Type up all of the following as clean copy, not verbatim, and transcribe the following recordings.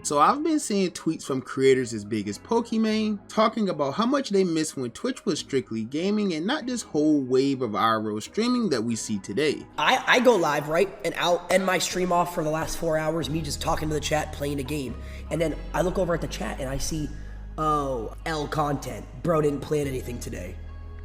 So I've been seeing tweets from creators as big as Pokimane talking about how much they miss when Twitch was strictly gaming and not this whole wave of IRL streaming that we see today. I go live, right? And I'll end my stream off for the last 4 hours, me just talking to the chat, playing a game. And then I look over at the chat and I see, oh, L content. Bro didn't plan anything today.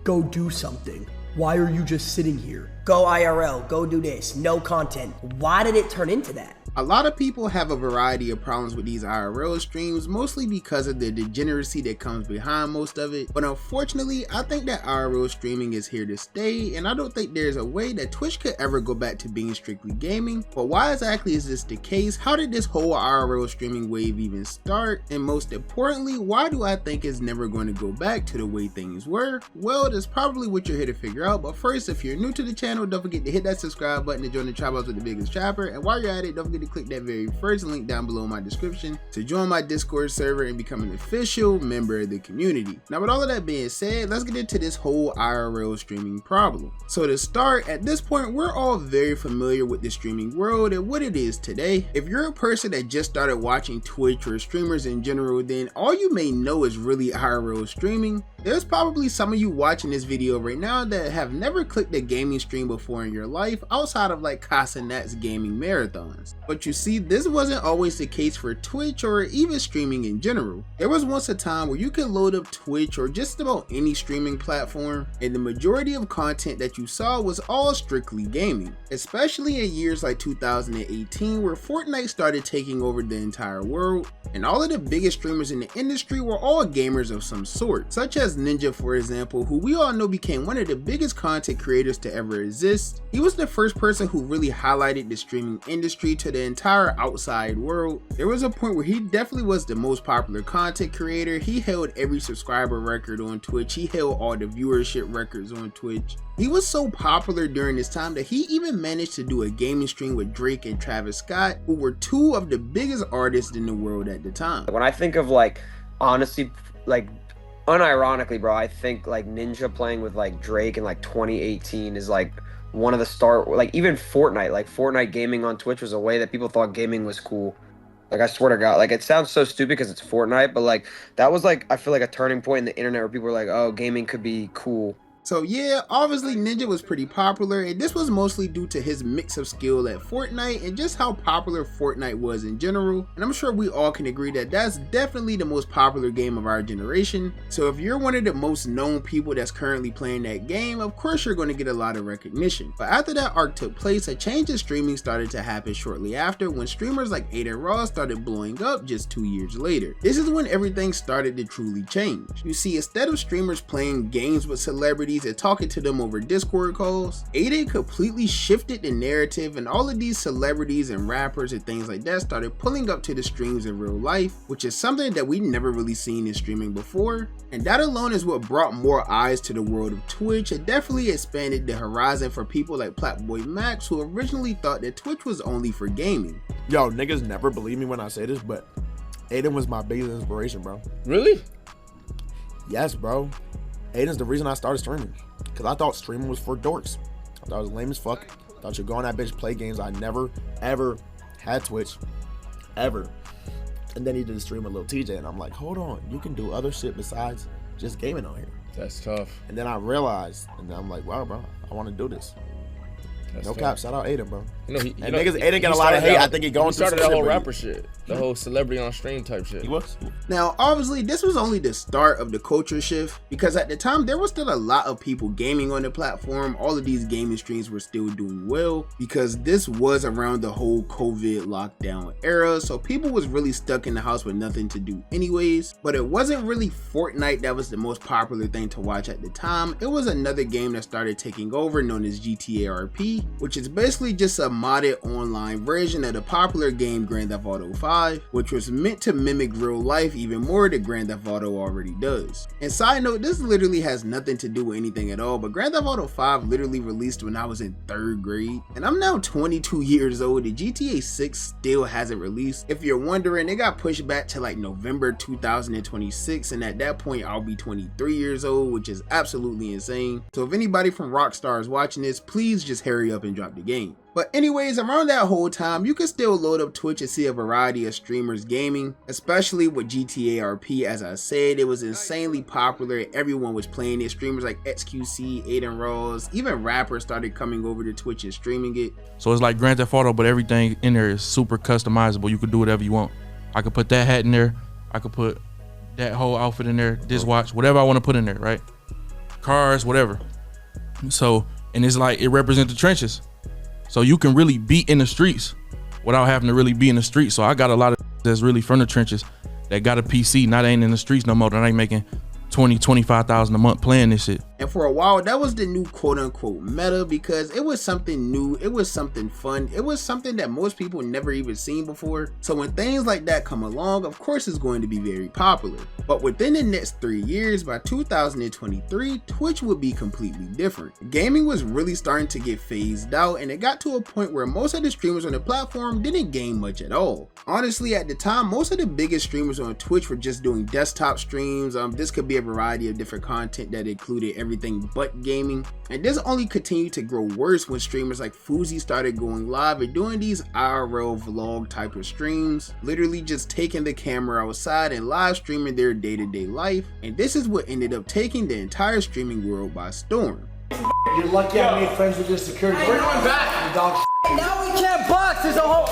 Go do something. Why are you just sitting here? Go IRL, go do this, no content. Why did it turn into that? A lot of people have a variety of problems with these IRL streams, mostly because of the degeneracy that comes behind most of it. But unfortunately, I think that IRL streaming is here to stay, and I don't think there's a way that Twitch could ever go back to being strictly gaming. But why exactly is this the case? How did this whole IRL streaming wave even start? And most importantly, why do I think it's never going to go back to the way things were? Well, that's probably what you're here to figure out. But first, if you're new to the channel, don't forget to hit that subscribe button to join the Trap House with the biggest trapper. And while you're at it, don't forget to click that very first link down below in my description to join my Discord server and become an official member of the community. Now, with all of that being said, let's get into this whole IRL streaming problem. So to start, at this point, we're all very familiar with the streaming world and what it is today. If you're a person that just started watching Twitch or streamers in general, then all you may know is really IRL streaming. There's probably some of you watching this video right now that have never clicked a gaming stream before in your life outside of like Casanat's gaming marathons. But you see, this wasn't always the case for Twitch or even streaming in general. There was once a time where you could load up Twitch or just about any streaming platform and the majority of content that you saw was all strictly gaming, especially in years like 2018 where Fortnite started taking over the entire world, and all of the biggest streamers in the industry were all gamers of some sort, such as Ninja, for example, who we all know became one of the biggest content creators to ever exist. He was the first person who really highlighted the streaming industry to the entire outside world. There was a point where he definitely was the most popular content creator. He held every subscriber record on Twitch. He held all the viewership records on Twitch. He was so popular during this time that he even managed to do a gaming stream with Drake and Travis Scott, who were two of the biggest artists in the world at the time. When I think of like, honestly, like unironically, bro, I think like Ninja playing with like Drake in like 2018 is like one of the start, like even Fortnite, like Fortnite gaming on Twitch was a way that people thought gaming was cool. Like, I swear to God, like, it sounds so stupid because it's Fortnite, but like that was like, I feel like a turning point in the internet where people were like, oh, gaming could be cool. So yeah, obviously Ninja was pretty popular, and this was mostly due to his mix of skill at Fortnite and just how popular Fortnite was in general. And I'm sure we all can agree that that's definitely the most popular game of our generation. So if you're one of the most known people that's currently playing that game, of course you're going to get a lot of recognition. But after that arc took place, a change in streaming started to happen shortly after, when streamers like Adin Ross started blowing up just 2 years later. This is when everything started to truly change. You see, instead of streamers playing games with celebrities and talking to them over Discord calls, Adin completely shifted the narrative, and all of these celebrities and rappers and things like that started pulling up to the streams in real life, which is something that we never really seen in streaming before. And that alone is what brought more eyes to the world of Twitch. It definitely expanded the horizon for people like Platboy Max, who originally thought that Twitch was only for gaming. Yo, niggas never believe me when I say this, but Adin was my biggest inspiration, bro. Really? Yes, bro. Adin's the reason I started streaming, because I thought streaming was for dorks. I thought it was lame as fuck. I thought you'd go on that bitch, play games. I never, ever had Twitch, ever. And then he did a stream with Lil TJ, and I'm like, hold on, you can do other shit besides just gaming on here. That's tough. And then I realized, and then I'm like, wow, bro, I want to do this. No cap, shout out Adin, bro. You know, and niggas, Adin got a lot of hate. I think he going through started the whole rapper shit, the whole celebrity on stream type shit. He was. Now, obviously, this was only the start of the culture shift, because at the time, there was still a lot of people gaming on the platform. All of these gaming streams were still doing well, because this was around the whole COVID lockdown era, so people was really stuck in the house with nothing to do anyways. But it wasn't really Fortnite that was the most popular thing to watch at the time. It was another game that started taking over, known as GTA RP, which is basically just a modded online version of the popular game Grand Theft Auto 5, which was meant to mimic real life even more than Grand Theft Auto already does. And side note, this literally has nothing to do with anything at all, but Grand Theft Auto 5 literally released when I was in 3rd grade, and I'm now 22 years old, and GTA 6 still hasn't released. If you're wondering, it got pushed back to like November 2026, and at that point I'll be 23 years old, which is absolutely insane. So if anybody from Rockstar is watching this, please just hurry hurry up and drop the game. But anyways, around that whole time, you can still load up Twitch and see a variety of streamers gaming, especially with GTA RP. As I said, it was insanely popular. Everyone was playing it. Streamers like XQC, Adin Ross, even rappers started coming over to Twitch and streaming it. So it's like Grand Theft Auto, but everything in there is super customizable. You could do whatever you want. I could put that hat in there. I could put that whole outfit in there, this watch, whatever I want to put in there, right? Cars, whatever. So, and it's like, it represents the trenches. So you can really be in the streets without having to really be in the streets. So I got a lot of that's really from the trenches that got a PC, not ain't in the streets no more, that ain't making 20, 25,000 a month playing this shit. And for a while, that was the new quote-unquote meta, because it was something new, it was something fun, it was something that most people never even seen before. So when things like that come along, of course it's going to be very popular. But within the next 3 years, by 2023, Twitch would be completely different. Gaming was really starting to get phased out, and it got to a point where most of the streamers on the platform didn't game much at all. Honestly, at the time, most of the biggest streamers on Twitch were just doing desktop streams. This could be a variety of different content that included everything but gaming, and this only continued to grow worse when streamers like Fuzi started going live and doing these IRL vlog type of streams, literally just taking the camera outside and live streaming their day-to-day life. And this is what ended up taking the entire streaming world by storm. You're lucky I made friends with your security. We're going back. Dog. Now we can't box. There's a whole.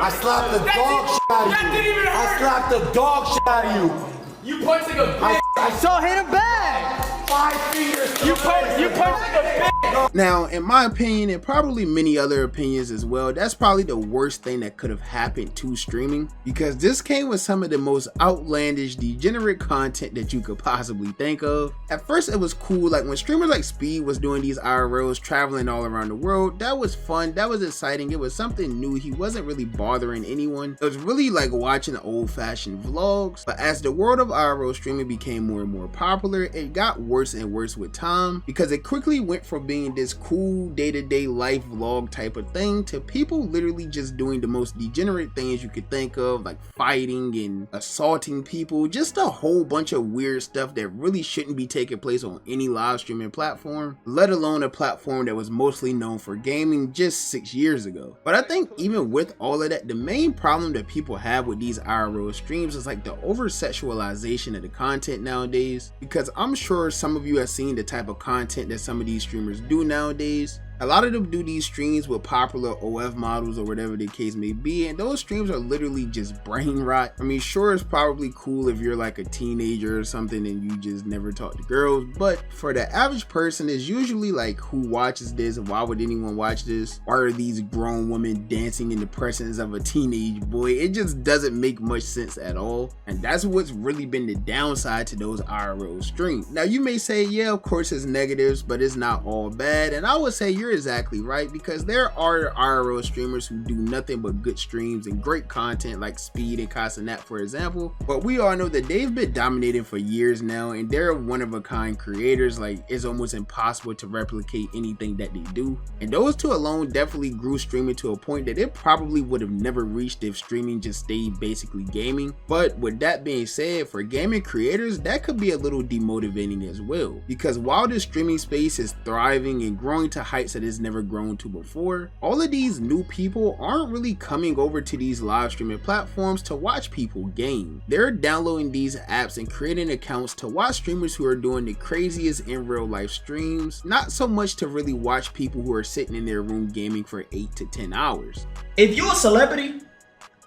I slapped the dog shit out of you. That didn't even hurt. I slapped the dog shit out of you. You punched like a bitch. I So hit him back. 5 fingers. You punched like a bitch. Now, in my opinion, and probably many other opinions as well, that's probably the worst thing that could have happened to streaming, because this came with some of the most outlandish, degenerate content that you could possibly think of. At first, it was cool, like when streamers like Speed was doing these IRLs, traveling all around the world. That was fun, that was exciting, it was something new. He wasn't really bothering anyone. It was really like watching old-fashioned vlogs. But as the world of IRL streaming became more and more popular, it got worse and worse with time, because it quickly went from being this cool day-to-day life vlog type of thing to people literally just doing the most degenerate things you could think of, like fighting and assaulting people, just a whole bunch of weird stuff that really shouldn't be taking place on any live streaming platform, let alone a platform that was mostly known for gaming just 6 years ago. But I think even with all of that, the main problem that people have with these IRL streams is like the over-sexualization of the content nowadays, because I'm sure some of you have seen the type of content that some of these streamers do nowadays. A lot of them do these streams with popular OF models or whatever the case may be, and those streams are literally just brain rot. I mean, sure, it's probably cool if you're like a teenager or something and you just never talk to girls, but for the average person, it's usually like, who watches this? Why would anyone watch this? Why are these grown women dancing in the presence of a teenage boy? It just doesn't make much sense at all, and that's what's really been the downside to those IRL streams. Now, you may say, yeah, of course it's negatives, but it's not all bad, and I would say you're exactly right, because there are IRL streamers who do nothing but good streams and great content, like Speed and Casanat, for example. But we all know that they've been dominating for years now, and they're one-of-a-kind creators. Like, it's almost impossible to replicate anything that they do. And those two alone definitely grew streaming to a point that it probably would have never reached if streaming just stayed basically gaming. But with that being said, for gaming creators, that could be a little demotivating as well, because while the streaming space is thriving and growing to heights that it's never grown to before, all of these new people aren't really coming over to these live streaming platforms to watch people game. They're downloading these apps and creating accounts to watch streamers who are doing the craziest in real life streams, not so much to really watch people who are sitting in their room gaming for 8 to 10 hours. If you're a celebrity,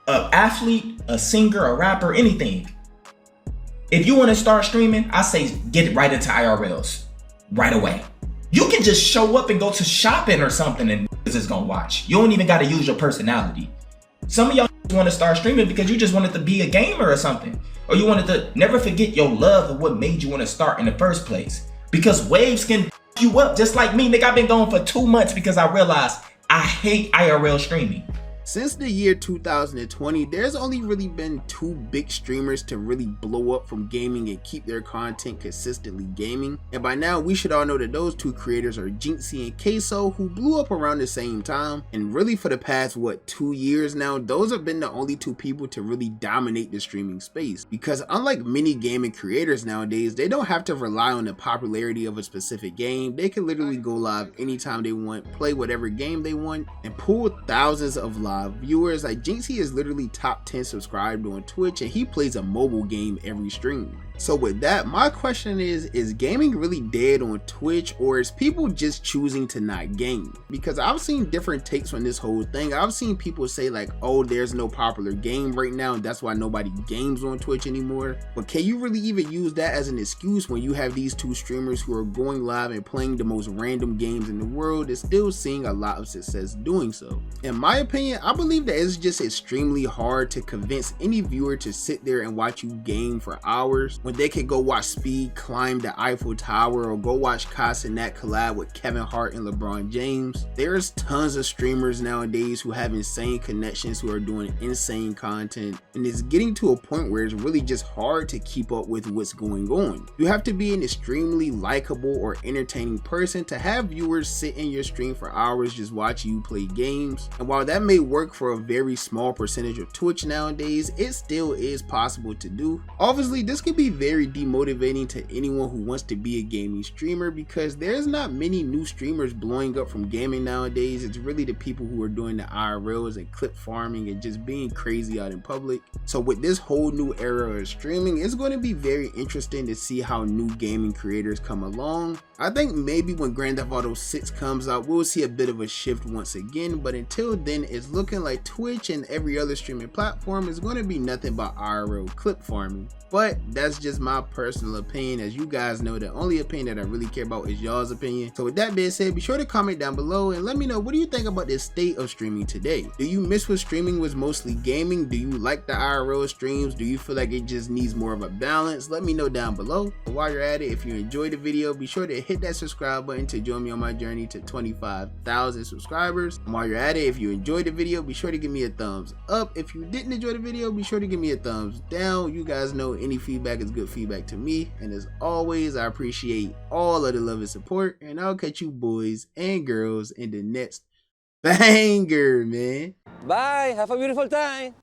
an athlete, a singer, a rapper, anything, if you want to start streaming, I say get right into IRLs right away. You can just show up and go to shopping or something and is gonna watch. You don't even gotta use your personality. Some of y'all want to start streaming because you just wanted to be a gamer or something. Or you wanted to never forget your love of what made you want to start in the first place. Because waves can you up just like me. Nigga, I've been going for 2 months because I realized I hate IRL streaming. Since the year 2020, there's only really been 2 big streamers to really blow up from gaming and keep their content consistently gaming. And by now, we should all know that those 2 creators are Jinxie and Queso, who blew up around the same time. And really for the past, 2 years now, those have been the only 2 people to really dominate the streaming space. Because unlike many gaming creators nowadays, they don't have to rely on the popularity of a specific game. They can literally go live anytime they want, play whatever game they want, and pull thousands of live viewers. Like Jinxie is literally top 10 subscribed on Twitch, and he plays a mobile game every stream. So with that, my question is gaming really dead on Twitch, or is people just choosing to not game? Because I've seen different takes on this whole thing. I've seen people say like, oh, there's no popular game right now, and that's why nobody games on Twitch anymore. But can you really even use that as an excuse when you have these 2 streamers who are going live and playing the most random games in the world and still seeing a lot of success doing so? In my opinion, I believe that it's just extremely hard to convince any viewer to sit there and watch you game for hours when they could go watch Speed climb the Eiffel Tower, or go watch Casanat collab with Kevin Hart and LeBron James. There's tons of streamers nowadays who have insane connections, who are doing insane content, and it's getting to a point where it's really just hard to keep up with what's going on. You have to be an extremely likable or entertaining person to have viewers sit in your stream for hours just watching you play games. And while that may work for a very small percentage of Twitch nowadays, it still is possible to do. Obviously, this could be very demotivating to anyone who wants to be a gaming streamer, because there's not many new streamers blowing up from gaming nowadays. It's really the people who are doing the IRLs and clip farming and just being crazy out in public. So with this whole new era of streaming, it's going to be very interesting to see how new gaming creators come along. I think maybe when Grand Theft Auto 6 comes out, we'll see a bit of a shift once again, but until then, it's looking like Twitch and every other streaming platform is going to be nothing but IRL clip farming. But that's just my personal opinion. As you guys know, the only opinion that I really care about is y'all's opinion. So with that being said, be sure to comment down below and let me know, what do you think about this state of streaming today? Do you miss when streaming was mostly gaming? Do you like the IRL streams? Do you feel like it just needs more of a balance? Let me know down below. But while you're at it, if you enjoyed the video, be sure to hit that subscribe button to join me on my journey to 25,000 subscribers. And while you're at it, if you enjoyed the video, be sure to give me a thumbs up. If you didn't enjoy the video, be sure to give me a thumbs down. You guys know any feedback is good feedback to me, and as always, I appreciate all of the love and support, and I'll catch you boys and girls in the next banger, man. Bye, have a beautiful time.